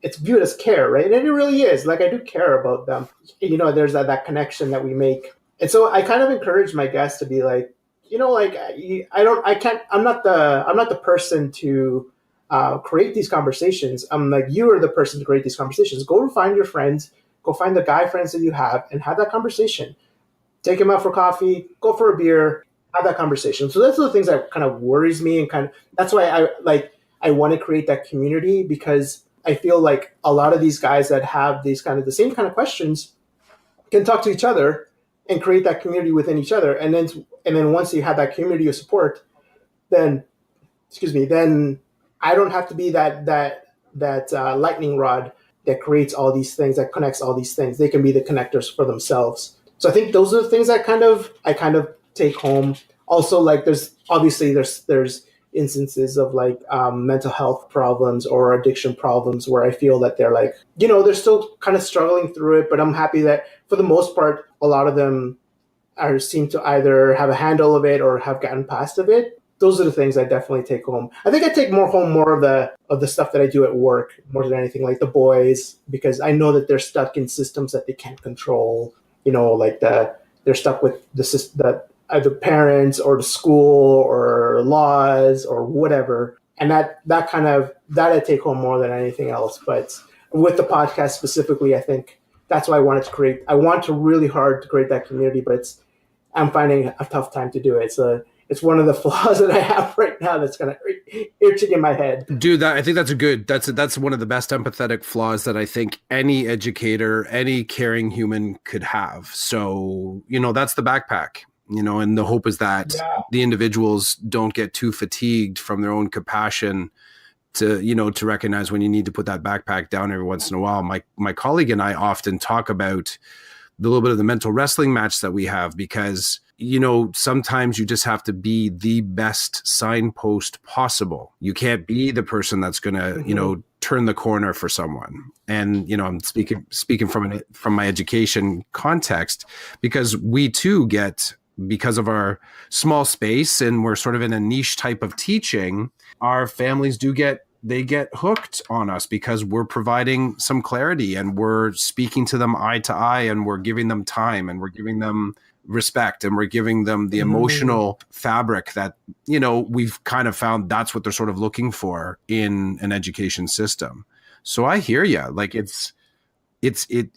it's viewed as care, right? And it really is. Like, I do care about them. There's that connection that we make. And so I kind of encourage my guests to be like, I'm not the person to create these conversations. I'm like, you are the person to create these conversations. Go and find your friends, go find the guy friends that you have, and have that conversation. Take them out for coffee, go for a beer, have that conversation. So that's the things that kind of worries me, and that's why I want to create that community, because I feel like a lot of these guys that have these kind of the same kind of questions can talk to each other and create that community within each other. And then once you have that community of support, then I don't have to be that lightning rod that creates all these things, that connects all these things. They can be the connectors for themselves. So I think those are the things that I kind of take home. Also, like there's instances of like mental health problems or addiction problems where I feel that they're like, they're still kind of struggling through it, but I'm happy that for the most part, a lot of them seem to either have a handle of it or have gotten past of it. Those are the things I definitely take home. I think I take more of the stuff that I do at work more than anything, like the boys, because I know that they're stuck in systems that they can't control. They're stuck with the either parents or the school or laws or whatever. And that I take home more than anything else. But with the podcast specifically, I think that's why I wanted to create. I want to really hard to create that community, but I'm finding a tough time to do it. So it's one of the flaws that I have right now that's kind of itching in my head. Dude, I think that's one of the best empathetic flaws that I think any educator, any caring human could have. So, that's the backpack, and the hope is that the individuals don't get too fatigued from their own compassion to recognize when you need to put that backpack down every once in a while. My colleague and I often talk about the little bit of the mental wrestling match that we have, because sometimes you just have to be the best signpost possible. You can't be the person that's going to turn the corner for someone. And I'm speaking from my education context, because we too get, because of our small space and we're sort of in a niche type of teaching, our families get hooked on us because we're providing some clarity and we're speaking to them eye to eye and we're giving them time and we're giving them respect and we're giving them the emotional fabric that, we've kind of found that's what they're sort of looking for in an education system. So I hear you. Like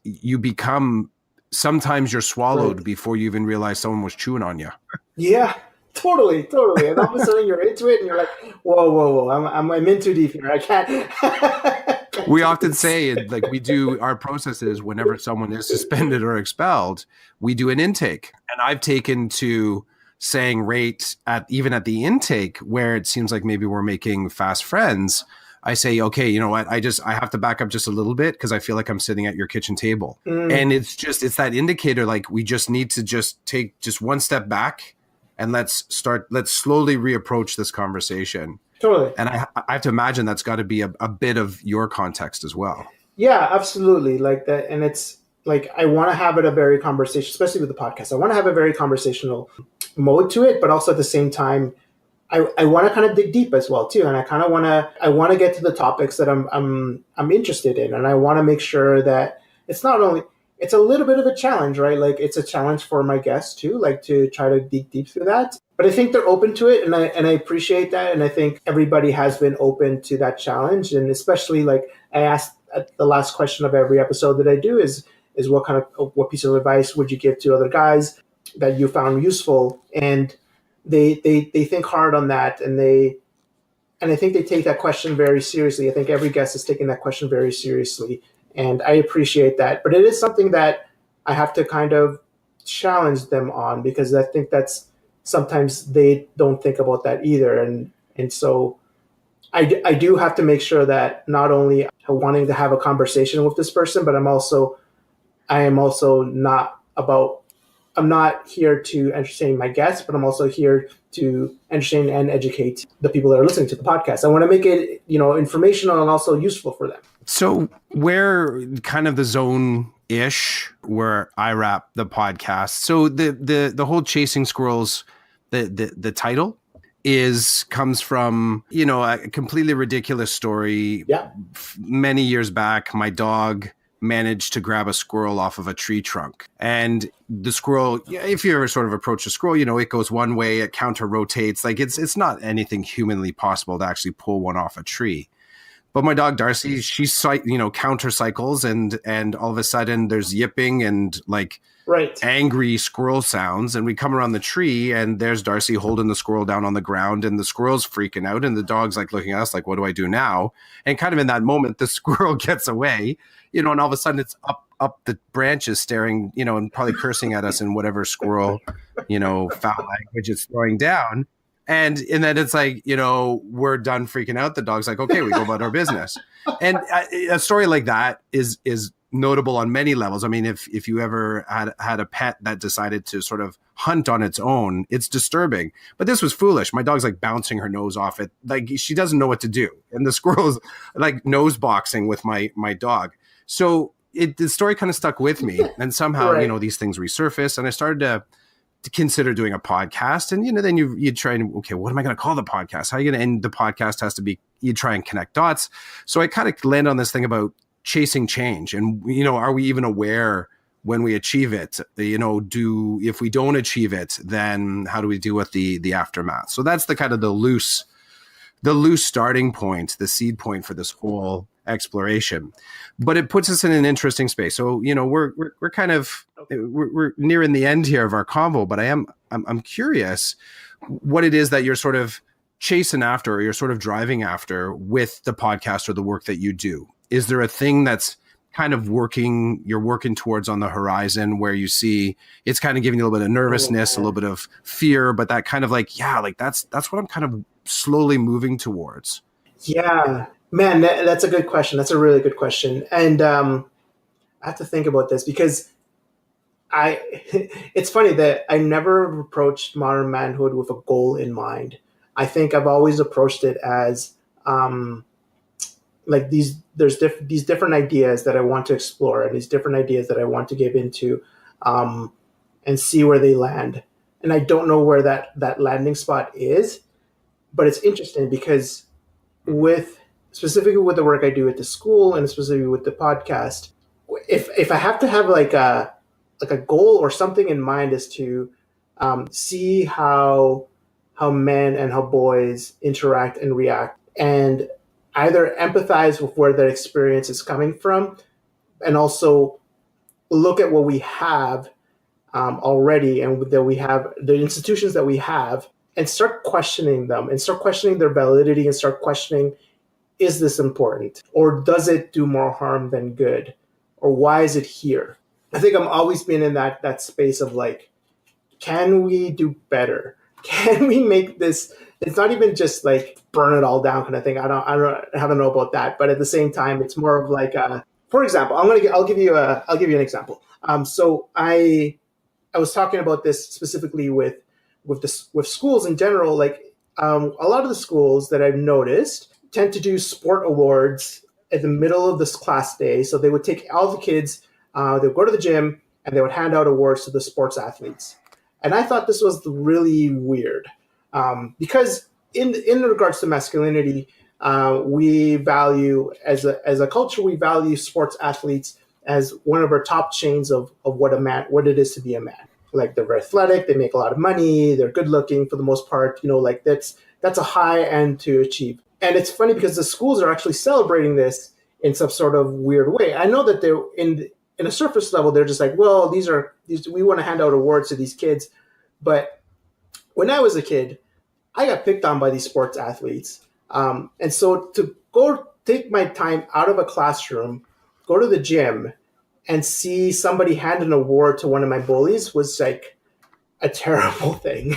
you become, sometimes you're swallowed before you even realize someone was chewing on you. Yeah. Totally. And all of a sudden you're into it and you're like, whoa. I'm in too deep here. I can't. We often say, like, we do our processes whenever someone is suspended or expelled, we do an intake. And I've taken to saying rate even at the intake where it seems like maybe we're making fast friends. I say, okay, you know what? I have to back up just a little bit because I feel like I'm sitting at your kitchen table. And it's that indicator. Like, we just need to just take just one step back. And let's slowly reapproach this conversation. Totally. And I have to imagine that's got to be a bit of your context as well. Yeah, absolutely. Like that. And it's like, I want to have it a very conversation, especially with the podcast. I want to have a very conversational mode to it, but also at the same time, I want to kind of dig deep as well too. And I want to get to the topics that I'm interested in. And I want to make sure that it's not only, it's a little bit of a challenge, right? Like, it's a challenge for my guests too, like to try to dig deep through that. But I think they're open to it, and I appreciate that. And I think everybody has been open to that challenge. And especially, like, I asked at the last question of every episode that I do is what piece of advice would you give to other guys that you found useful? And they think hard on that, and I think they take that question very seriously. I think every guest is taking that question very seriously. And I appreciate that. But it is something that I have to kind of challenge them on, because I think that's sometimes they don't think about that either. And so I do have to make sure that not only wanting to have a conversation with this person, but I'm not here to entertain my guests, but I'm also here to entertain and educate the people that are listening to the podcast. I want to make it, informational and also useful for them. So we're kind of the zone-ish where I wrap the podcast. So the whole Chasing Squirrels, the title comes from, a completely ridiculous story. Yeah. Many years back, my dog managed to grab a squirrel off of a tree trunk. And the squirrel, if you ever sort of approach a squirrel, it goes one way, it counter rotates. Like, it's not anything humanly possible to actually pull one off a tree. But my dog Darcy, she counter cycles, and all of a sudden there's yipping and angry squirrel sounds, and we come around the tree and there's Darcy holding the squirrel down on the ground, and the squirrel's freaking out, and the dog's like looking at us like, what do I do now? And kind of in that moment, the squirrel gets away, and all of a sudden it's up the branches staring, and probably cursing at us in whatever squirrel, foul language it's throwing down. And then it's like, we're done freaking out. The dog's like, okay, we go about our business. And a story like that is notable on many levels. I mean, if you ever had a pet that decided to sort of hunt on its own, it's disturbing. But this was foolish. My dog's like bouncing her nose off it. Like, she doesn't know what to do. And the squirrel's like nose boxing with my dog. So the story kind of stuck with me. And somehow, right. These things resurfaced. And I started to consider doing a podcast. And, then you try and, okay, what am I going to call the podcast? How are you going to end the podcast? Has to be, you try and connect dots. So I kind of land on this thing about chasing change. And, are we even aware when we achieve it? If we don't achieve it, then how do we deal with the aftermath? So that's the kind of the loose starting point, the seed point for this whole exploration. But it puts us in an interesting space. So, we're kind of, we're nearing the end here of our convo, but I'm curious what it is that you're sort of chasing after, or you're sort of driving after with the podcast or the work that you do? Is there a thing that's kind of you're working towards on the horizon, where you see it's kind of giving you a little bit of nervousness, a little bit of fear, but that kind of like, yeah, like that's what I'm kind of slowly moving towards? Yeah, man, that's a good question. That's a really good question. And I have to think about this because it's funny that I never approached modern manhood with a goal in mind. I think I've always approached it as like these different ideas that I want to explore, and these different ideas that I want to give into, and see where they land. And I don't know where that landing spot is, but it's interesting because specifically with the work I do at the school and specifically with the podcast, if I have to have like a goal or something in mind, is to see how men and how boys interact and react, and either empathize with where their experience is coming from, and also look at what we have already, and that we have the institutions that we have, and start questioning them, and start questioning their validity, and start questioning, is this important, or does it do more harm than good, or why is it here? I think I'm always been in that space of like, can we do better? Can we make this? It's not even just like burn it all down kind of thing. I don't know about that, but at the same time, it's more of like, for example, I'll give you an example. So I was talking about this specifically with schools in general. Like a lot of the schools that I've noticed tend to do sport awards at the middle of this class day. So they would take all the kids, they would go to the gym, and they would hand out awards to the sports athletes. And I thought this was really weird, because in regards to masculinity, we value as a culture, we value sports athletes as one of our top chains of what it is to be a man. Like, they're very athletic, they make a lot of money, they're good looking for the most part. Like that's a high end to achieve. And it's funny because the schools are actually celebrating this in some sort of weird way. I know that they're in a surface level, they're just like, well, these we want to hand out awards to these kids. But when I was a kid, I got picked on by these sports athletes. And so to go take my time out of a classroom, go to the gym, and see somebody hand an award to one of my bullies was like a terrible thing.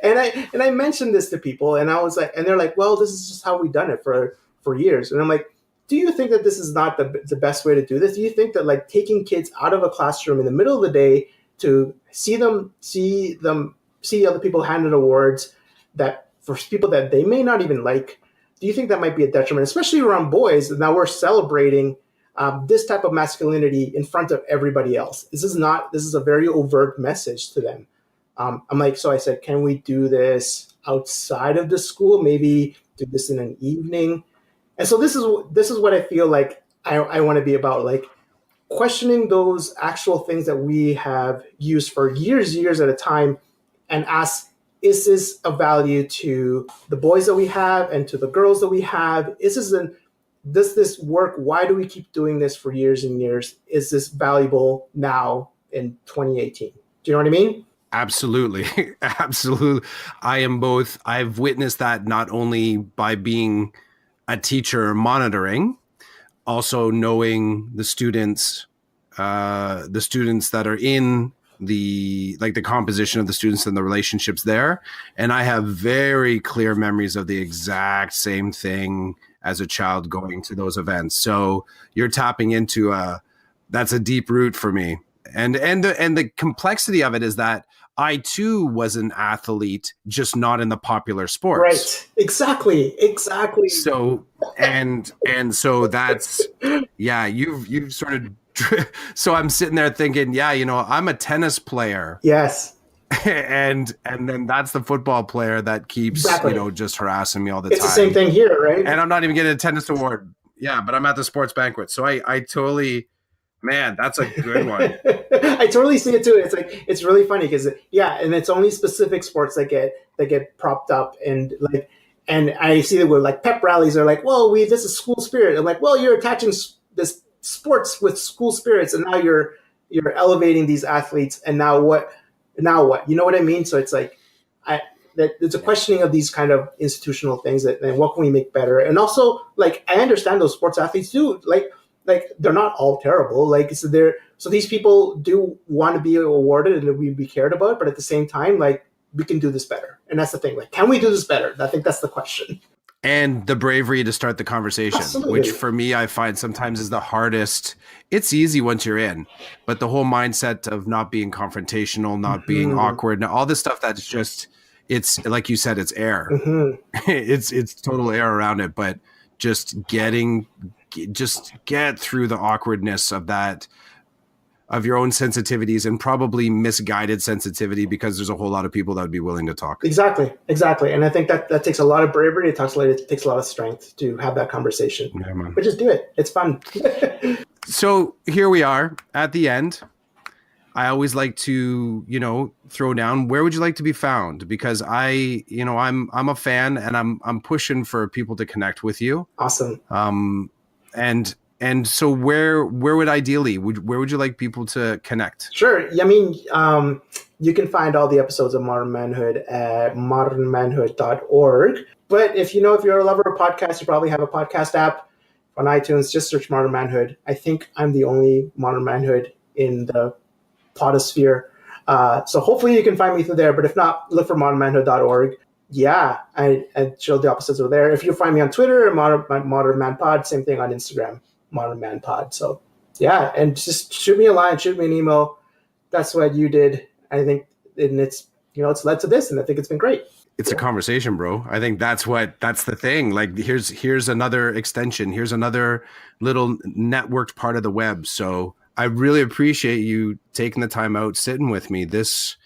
and I mentioned this to people, and I was like, and they're like, well, this is just how we've done it for years. And I'm like, do you think that this is not the best way to do this? Do you think that like taking kids out of a classroom in the middle of the day to see other people handed awards that for people that they may not even like, do you think that might be a detriment, especially around boys? Now we're celebrating this type of masculinity in front of everybody else. This is a very overt message to them. I'm like, so I said, can we do this outside of the school? Maybe do this in an evening. And so this is what I feel like I want to be about, like questioning those actual things that we have used for years at a time, and ask, is this of value to the boys that we have and to the girls that we have? Does this work? Why do we keep doing this for years and years? Is this valuable now in 2018? Do you know what I mean? Absolutely. Absolutely. I've witnessed that not only by being a teacher monitoring, also knowing the students that are in the composition of the students and the relationships there. And I have very clear memories of the exact same thing as a child going to those events. So you're tapping into that's a deep root for me. And the complexity of it is that I too was an athlete, just not in the popular sports. Right. Exactly. So and so that's, yeah, you've sort of, so I'm sitting there thinking, yeah, I'm a tennis player. Yes. and then that's the football player that keeps, exactly. Just harassing me all the time. It's the same thing here, right? And I'm not even getting a tennis award. Yeah, but I'm at the sports banquet. So I totally, man, that's a good one. I totally see it too. It's like, it's really funny because and it's only specific sports that get propped up, and I see that with like pep rallies are like, well, this is school spirit. I'm like, well, you're attaching this sports with school spirits, and now you're elevating these athletes, and now what? You know what I mean? So it's like, that it's a questioning of these kind of institutional things and what can we make better. And also, like, I understand those sports athletes do, like they're not all terrible. Like, so these people do want to be awarded and we be cared about, but at the same time, like, we can do this better. And that's the thing. Like, can we do this better? I think that's the question. And the bravery to start the conversation, Absolutely. which for me, I find sometimes is the hardest. It's easy once you're in, but the whole mindset of not being confrontational, not being awkward, all this stuff that's just, it's like you said, it's air. It's total air around it, but just get through the awkwardness of that, of your own sensitivities and probably misguided sensitivity, because there's a whole lot of people that would be willing to talk. Exactly. And I think that takes a lot of bravery. It takes a lot of strength to have that conversation. Yeah, man. But just do it. It's fun. So here we are at the end. I always like to, throw down, where would you like to be found? Because I'm a fan and I'm pushing for people to connect with you. Awesome. And so where would ideally, where would you like people to connect? Sure. I mean, you can find all the episodes of Modern Manhood at modernmanhood.org. But if you're a lover of podcasts, you probably have a podcast app on iTunes. Just search Modern Manhood. I think I'm the only Modern Manhood in the podosphere. So hopefully you can find me through there. But if not, look for modernmanhood.org. Yeah, I show the episodes over there. If you find me on Twitter, Modern Man Pod, same thing on Instagram. Modern Man Pod. So yeah, and just shoot me a line, shoot me an email. That's what you did. I think, and it's led to this, and I think it's been great. It's a conversation, bro. I think that's the thing. Like, here's another extension. Here's another little networked part of the web. So I really appreciate you taking the time out, sitting with me. Thanks,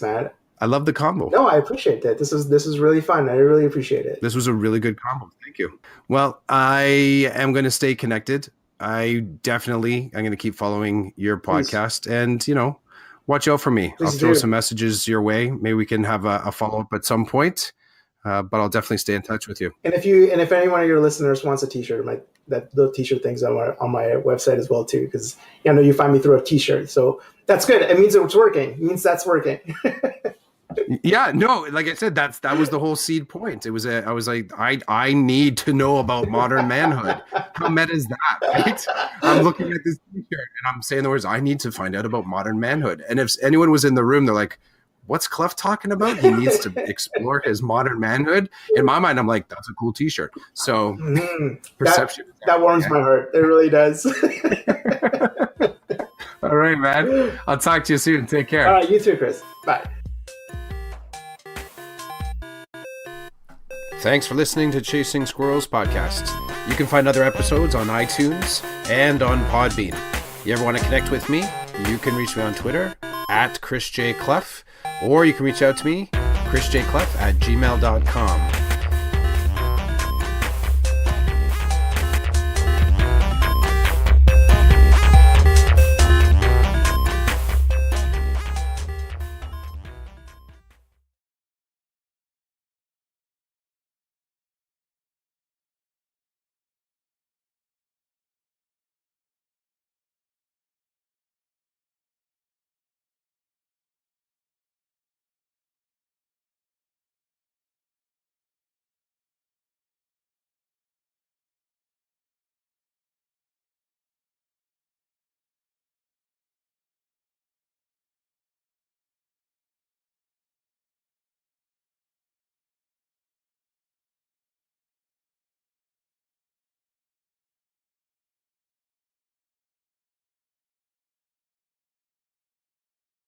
man. I love the combo. No, I appreciate that. This is really fun. I really appreciate it. This was a really good combo. Thank you. Well, I am going to stay connected. I'm going to keep following your podcast. Please. And, watch out for me. Please I'll throw some messages your way. Maybe we can have a follow-up at some point. But I'll definitely stay in touch with you. And if any one of your listeners wants a T-shirt, the T-shirt things on my website as well too, because you find me through a T-shirt. So that's good. It means it's working. It means that's working. Yeah, no, like I said, that was the whole seed point. I was like, I need to know about Modern Manhood. How meta is that, right? I'm looking at this T-shirt and I'm saying the words, I need to find out about Modern Manhood. And if anyone was in the room, they're like, what's Clef talking about? He needs to explore his modern manhood. In my mind, I'm like, that's a cool T-shirt. So perception. That warms my heart. It really does. All right, man. I'll talk to you soon. Take care. You too, Chris. Bye. Thanks for listening to Chasing Squirrels podcast. You can find other episodes on iTunes and on Podbean. You ever want to connect with me? You can reach me on Twitter @ChrisJClef, or you can reach out to me, chrisjclef@gmail.com.